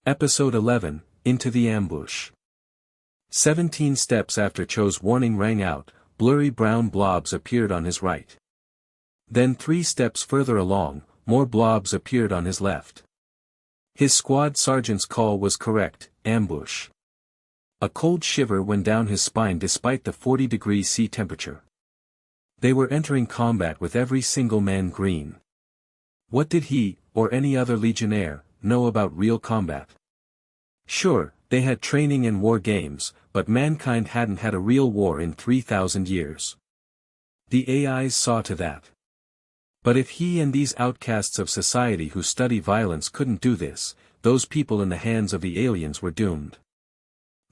Episode 11, Into the Ambush. 17 steps after Cho's warning rang out, blurry brown blobs appeared on his right. Then 3 steps further along, more blobs appeared on his left. His squad sergeant's call was correct, ambush. A cold shiver went down his spine despite the 40-degree C temperature. They were entering combat with every single man green. What did he, or any other legionnaire, know about real combat? Sure, they had training and war games, but mankind hadn't had a real war in 3,000 years. The AIs saw to that. But if he and these outcasts of society who study violence couldn't do this, those people in the hands of the aliens were doomed.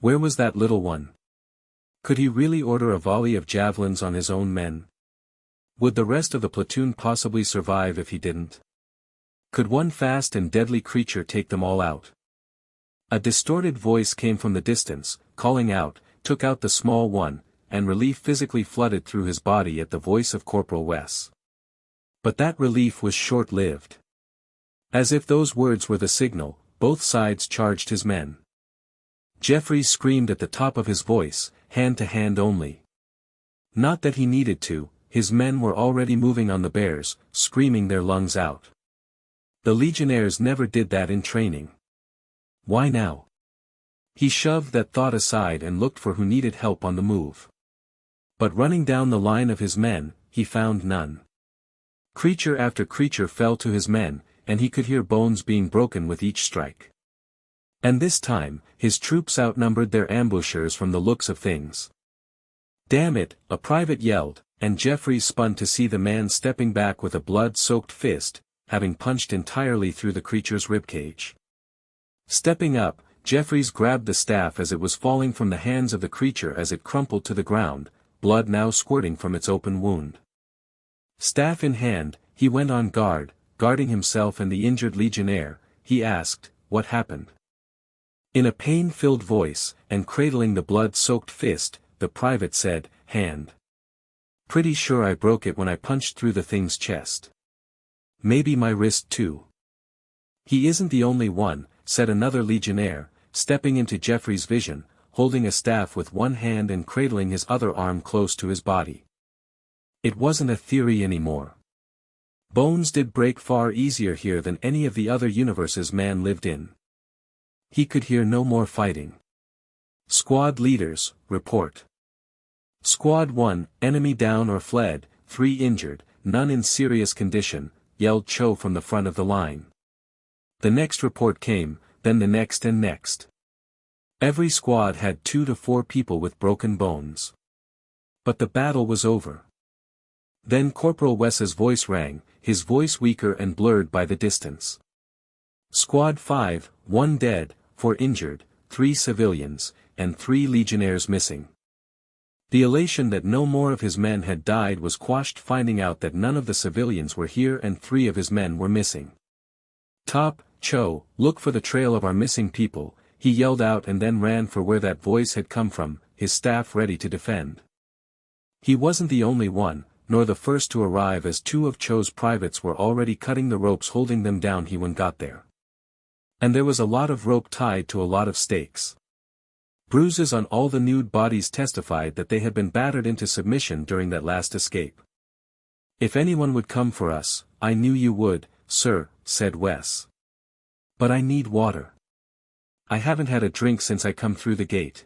Where was that little one? Could he really order a volley of javelins on his own men? Would the rest of the platoon possibly survive if he didn't? Could one fast and deadly creature take them all out? A distorted voice came from the distance, calling out, took out the small one, and relief physically flooded through his body at the voice of Corporal Wes. But that relief was short-lived. As if those words were the signal, both sides charged his men. Jeffries screamed at the top of his voice, hand to hand only. Not that he needed to, his men were already moving on the bears, screaming their lungs out. The legionnaires never did that in training. Why now? He shoved that thought aside and looked for who needed help on the move. But running down the line of his men, he found none. Creature after creature fell to his men, and he could hear bones being broken with each strike. And this time, his troops outnumbered their ambushers from the looks of things. Damn it, a private yelled, and Jeffries spun to see the man stepping back with a blood-soaked fist, having punched entirely through the creature's ribcage. Stepping up, Jeffries grabbed the staff as it was falling from the hands of the creature as it crumpled to the ground, blood now squirting from its open wound. Staff in hand, he went on guard, guarding himself and the injured legionnaire. He asked, "What happened?" In a pain-filled voice, and cradling the blood-soaked fist, the private said, "Hand. Pretty sure I broke it when I punched through the thing's chest. Maybe my wrist too." "He isn't the only one," said another legionnaire, stepping into Jeffries' vision, holding a staff with one hand and cradling his other arm close to his body. It wasn't a theory anymore. Bones did break far easier here than any of the other universes man lived in. He could hear no more fighting. "Squad leaders, report." "Squad 1, enemy down or fled, 3 injured, none in serious condition," yelled Cho from the front of the line. The next report came, then the next and next. Every squad had 2 to 4 people with broken bones. But the battle was over. Then Corporal Wes's voice rang, his voice weaker and blurred by the distance. "Squad 5, 1 dead, 4 injured, 3 civilians, and 3 legionnaires missing." The elation that no more of his men had died was quashed finding out that none of the civilians were here and 3 of his men were missing. "Top, Cho, look for the trail of our missing people," he yelled out and then ran for where that voice had come from, his staff ready to defend. He wasn't the only one, nor the first to arrive as 2 of Cho's privates were already cutting the ropes holding them down when got there. And there was a lot of rope tied to a lot of stakes. Bruises on all the nude bodies testified that they had been battered into submission during that last escape. "If anyone would come for us, I knew you would, sir," said Wes. "But I need water. I haven't had a drink since I come through the gate."